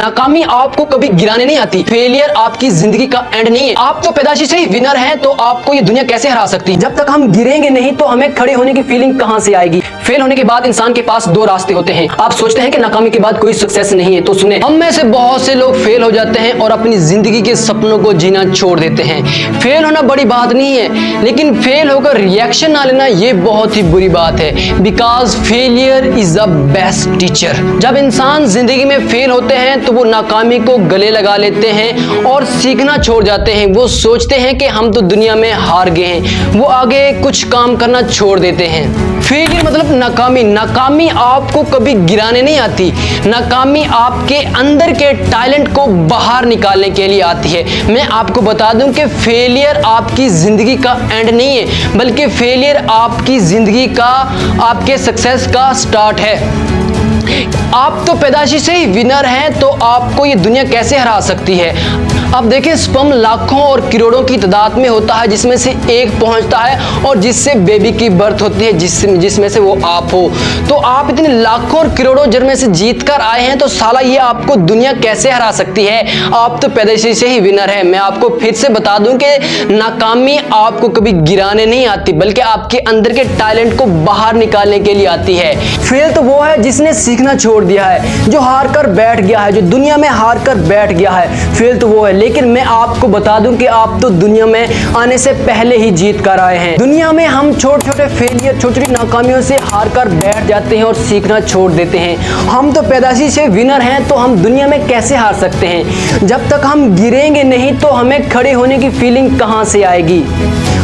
नाकामी आपको कभी गिराने नहीं आती। फेलियर आपकी जिंदगी का एंड नहीं है। आप तो पैदाइशी से ही विनर हैं, तो आपको ये दुनिया कैसे हरा सकती है? जब तक हम गिरेंगे नहीं तो हमें खड़े होने की फीलिंग कहां से आएगी? फेल होने के बाद इंसान के पास दो रास्ते होते हैं। आप सोचते हैं कि नाकामी के बाद कोई सक्सेस नहीं है, तो सुने, हम में से बहुत से लोग फेल हो जाते हैं और अपनी जिंदगी के सपनों को जीना छोड़ देते हैं। फेल होना बड़ी बात नहीं है, लेकिन फेल होकर रिएक्शन ना लेना ये बहुत ही बुरी बात है। Because failure is the best teacher. जब इंसान जिंदगी में फेल होते हैं तो वो नाकामी को गले लगा लेते हैं और सीखना छोड़ जाते हैं। वो सोचते हैं कि हम तो दुनिया में हार गए हैं, वो आगे कुछ काम करना छोड़ देते हैं। फेलियर मतलब नाकामी। नाकामी आपको कभी गिराने नहीं आती। नाकामी आपके अंदर के टैलेंट को बाहर निकालने के लिए आती है। मैं आपको बता दूं कि फेलियर आपकी जिंदगी का एंड नहीं है, बल्कि फेलियर आपकी जिंदगी का, आपके सक्सेस का स्टार्ट है। आप तो पैदाइशी से ही विनर हैं, तो आपको ये दुनिया कैसे हरा सकती है? अब देखिए, स्पर्म लाखों और करोड़ों की तादाद में होता है, जिसमें से एक पहुंचता है और जिससे बेबी की बर्थ होती है, जिसमें से वो आप हो। तो आप इतने लाखों और करोड़ों जन्म में से जीत कर आए हैं, तो साला ये आपको दुनिया कैसे हरा सकती है? आप तो पैदाइशी से ही विनर है। मैं आपको फिर से बता दूं कि नाकामी आपको कभी गिराने नहीं आती, बल्कि आपके अंदर के टैलेंट को बाहर निकालने के लिए आती है। फेल तो वो है जिसने सीखना छोड़ दिया है, जो हार कर बैठ गया है, जो दुनिया में हार कर बैठ गया है। फेल तो वो है, लेकिन मैं आपको बता दूं कि आप तो दुनिया में आने से पहले ही जीत कर आए हैं। दुनिया में हम छोटे छोटे फेलियर, छोटी छोटी नाकामियों से हार कर बैठ जाते हैं और सीखना छोड़ देते हैं। हम तो पैदाइशी से विनर हैं, तो हम दुनिया में कैसे हार सकते हैं? जब तक हम गिरेंगे नहीं तो हमें खड़े होने की फीलिंग कहां से आएगी?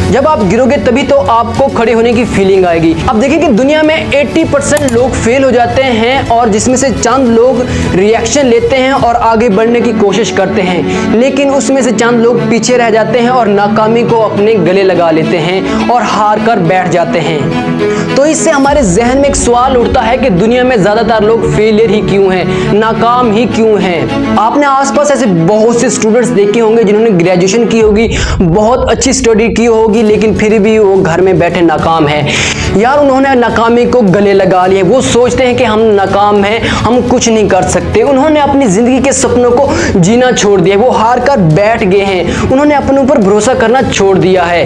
जब आप गिरोगे तभी तो आपको खड़े होने की फीलिंग आएगी। अब देखिए कि दुनिया में 80% लोग फेल हो जाते हैं, और जिसमें से चंद लोग रिएक्शन लेते हैं और आगे बढ़ने की कोशिश करते हैं, लेकिन उसमें से चंद लोग पीछे रह जाते हैं और नाकामी को अपने गले लगा लेते हैं और हार कर बैठ जाते हैं। तो इससे हमारे जहन में एक सवाल उठता है कि दुनिया में ज्यादातर लोग फेलियर ही क्यों हैं, नाकाम ही क्यों हैं? आपने आसपास ऐसे बहुत से स्टूडेंट्स देखे होंगे जिन्होंने ग्रेजुएशन की होगी, बहुत अच्छी स्टडी की होगी, लेकिन फिर भी वो घर में बैठे नाकाम है। यार, उन्होंने नाकामी को गले लगा लिए। वो सोचते हैं कि हम नाकाम हैं, हम कुछ नहीं कर सकते। उन्होंने अपनी जिंदगी के सपनों को जीना छोड़ दिया, वो हार कर बैठ गए हैं, उन्होंने अपने ऊपर भरोसा करना छोड़ दिया है।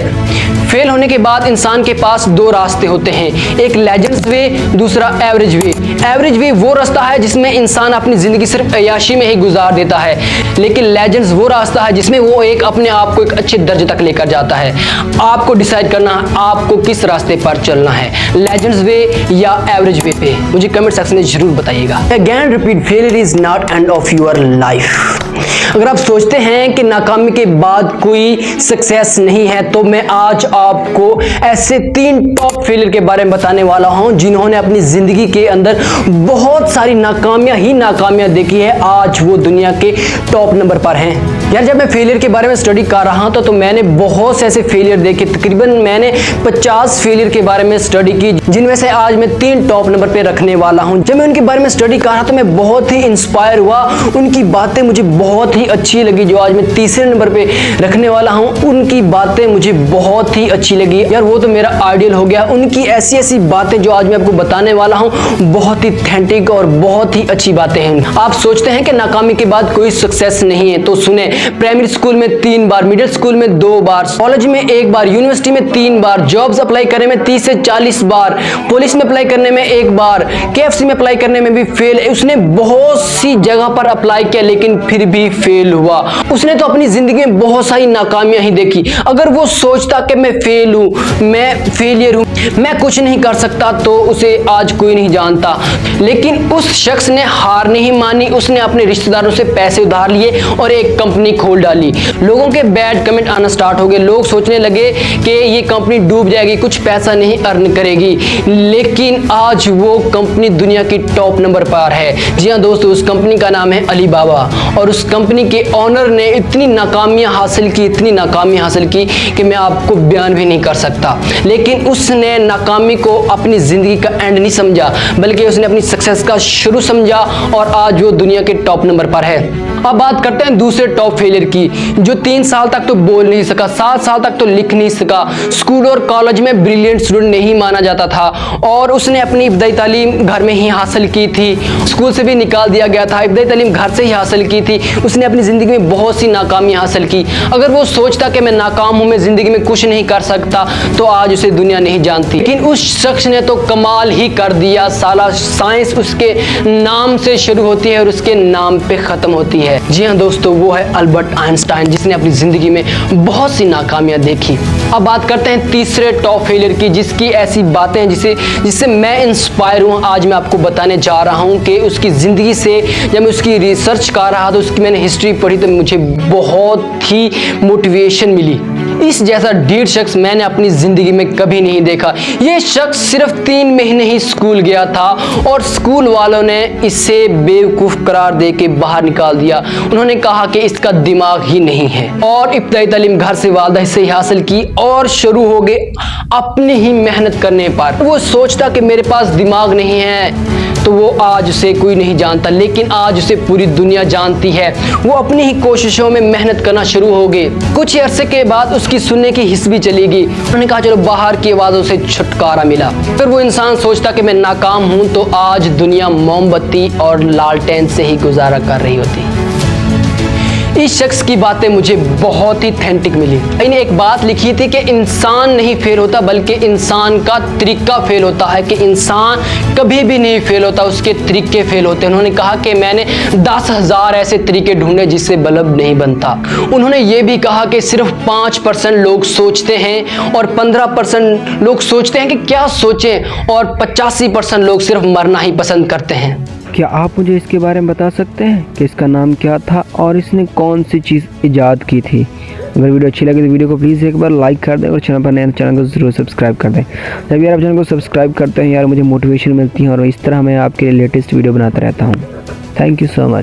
फेल होने के बाद इंसान के पास दो रास्ते होते हैं, एक लेजेंड्स वे, दूसरा एवरेज वे। एवरेज वे वो रास्ता है जिसमें इंसान अपनी जिंदगी सिर्फ अय्याशी में ही गुजार देता है, लेकिन लेजेंड्स वो रास्ता है जिसमें वो एक अपने आप को एक अच्छे दर्जे तक लेकर जाता है। आपको डिसाइड करना है आपको किस रास्ते पर चलना है, लेजेंड्स वे या एवरेज वे पे। मुझे कमेंट सेक्शन में जरूर बताइएगा। Again repeat, failure is not end of your life. अगर आप सोचते हैं कि नाकामी के बाद कोई सक्सेस नहीं है, तो मैं आज आपको ऐसे 3 टॉप फेलियर के बारे में बताने वाला हूं जिन्होंने अपनी जिंदगी के अंदर बहुत सारी नाकामियां देखी है। आज वो दुनिया के टॉप नंबर पर हैं। यार, जब मैं फेलियर के बारे में स्टडी कर रहा था तो मैंने बहुत से ऐसे फेलियर देखे। तकरीबन मैंने 50 फेलियर के बारे में स्टडी की, जिनमें से आज मैं 3 टॉप नंबर पे रखने वाला हूं। जब मैं उनके बारे में स्टडी कर रहा था, मैं बहुत ही इंस्पायर हुआ, उनकी बातें मुझे बहुत ही अच्छी लगी। जो आज मैं तीसरे नंबर पे रखने वाला हूं, उनकी बातें मुझे बहुत ही अच्छी लगी। यार, वो तो मेरा आइडियल हो गया। उनकी ऐसी ऐसी बातें जो आज मैं आपको बताने वाला हूं, बहुत ही ऑथेंटिक और बहुत ही अच्छी बातें हैं। आप सोचते हैं कि नाकामी के बाद कोई सक्सेस नहीं है, तो सुने, प्राइमरी स्कूल में 3 बार, मिडिल स्कूल में 2 बार, कॉलेज में 1 बार, यूनिवर्सिटी में 3 बार, जॉब्स अप्लाई करने में 30 से 40 बार, पुलिस में अप्लाई करने में 1 बार, KFC में अप्लाई करने में भी फेल। उसने बहुत सी जगह पर अप्लाई किया, लेकिन फिर भी फेल हुआ। उसने तो अपनी जिंदगी में बहुत सारी नाकामियां ही देखी। अगर वो सोचता कि मैं फेल हूं, मैं फेलियर हूं, मैं कुछ नहीं कर सकता, तो उसे आज कोई नहीं जानता। लेकिन उस शख्स ने हार नहीं मानी। उसने अपने रिश्तेदारों से पैसे उधार लिए और एक कंपनी खोल डाली। लोगों के बैड कमेंट आना स्टार्ट हो गए। लोग सोचने लगे कि ये कंपनी डूब जाएगी, कुछ पैसा नहीं अर्न करेगी। लेकिन आज वो कंपनी दुनिया की टॉप नंबर पर है। जी हाँ दोस्तों, उस कंपनी का नाम है अलीबाबा, और उस कंपनी कंपनी के ऑनर ने इतनी नाकामियां हासिल की कि मैं आपको बयान भी नहीं कर सकता। लेकिन उसने नाकामी को अपनी ज़िंदगी का एंड नहीं समझा, बल्कि उसने अपनी सक्सेस का शुरू समझा और आज वो दुनिया के टॉप नंबर पर है। अब बात करते हैं दूसरे टॉप फेलियर की, जो 3 साल तक तो बोल नहीं सका, 7 साल तक तो लिख नहीं सका, स्कूल और कॉलेज में ब्रिलियंट स्टूडेंट नहीं माना जाता था और उसने अपनी इब्तदाई तालीम घर में ही हासिल की थी, स्कूल से भी निकाल दिया गया था, इब्तदाई तालीम घर से ही हासिल की थी। उसने अपनी ज़िंदगी में बहुत सी नाकामी हासिल की। अगर वो सोचता कि मैं नाकाम हूँ, मैं ज़िंदगी में कुछ नहीं कर सकता, तो आज उसे दुनिया नहीं जानती। लेकिन उस शख्स ने तो कमाल ही कर दिया। साला साइंस उसके नाम से शुरू होती है और उसके नाम पे ख़त्म होती है। जी हाँ दोस्तों, वो है अल्बर्ट आइंस्टाइन, जिसने अपनी ज़िंदगी में बहुत सी नाकामियाँ देखी। अब बात करते हैं तीसरे टॉप फेलियर की, जिसकी ऐसी बातें हैं जिससे मैं इंस्पायर हूँ। आज मैं आपको बताने जा रहा हूँ कि उसकी ज़िंदगी से जब मैं उसकी रिसर्च कर रहा था, उसकी मैंने हिस्ट्री पढ़ी तो मुझे बहुत ही मोटिवेशन मिली। इस जैसा ढीठ शख्स मैंने अपनी ज़िंदगी में कभी नहीं देखा। ये शख्स सिर्फ 3 महीने ही स्कूल गया था और स्कूल वालों ने इसे बेवकूफ़ करार दे के बाहर निकाल दिया। उन्होंने कहा कि इसका दिमाग ही नहीं है और इब्तदाई तालीम घर से वालदा से ही हासिल की और शुरू हो गए अपनी ही मेहनत करने पर। वो सोचता कि मेरे पास दिमाग नहीं है, तो वो आज उसे कोई नहीं जानता, लेकिन आज उसे पूरी दुनिया जानती है। वो अपनी ही कोशिशों में मेहनत करना शुरू हो गए। कुछ अरसे के बाद उसकी सुनने की हिस्स भी चली गई। उन्होंने कहा चलो बाहर की आवाज़ों से छुटकारा मिला। फिर वो इंसान सोचता कि मैं नाकाम हूँ, तो आज दुनिया मोमबत्ती और लालटेन से ही गुजारा कर रही होती। इस शख्स की बातें मुझे बहुत ही ऑथेंटिक मिली। इन्हें एक बात लिखी थी कि इंसान नहीं फेल होता, बल्कि इंसान का तरीका फेल होता है, कि इंसान कभी भी नहीं फेल होता, उसके तरीके फेल होते हैं। उन्होंने कहा कि मैंने 10,000 ऐसे तरीके ढूंढे जिससे बल्ब नहीं बनता। उन्होंने ये भी कहा कि सिर्फ 5% लोग सोचते हैं और 15% लोग सोचते हैं कि क्या सोचें और 85% लोग सिर्फ मरना ही पसंद करते हैं। क्या आप मुझे इसके बारे में बता सकते हैं कि इसका नाम क्या था और इसने कौन सी चीज़ इजाद की थी? अगर वीडियो अच्छी लगे तो वीडियो को प्लीज़ एक बार लाइक कर दें और चैनल पर नए चैनल को ज़रूर सब्सक्राइब कर दें। जब यार आप चैनल को सब्सक्राइब करते हैं यार, मुझे मोटिवेशन मिलती है और इस तरह मैं आपके लिए लेटेस्ट वीडियो बनाता रहता हूँ। Thank you so much.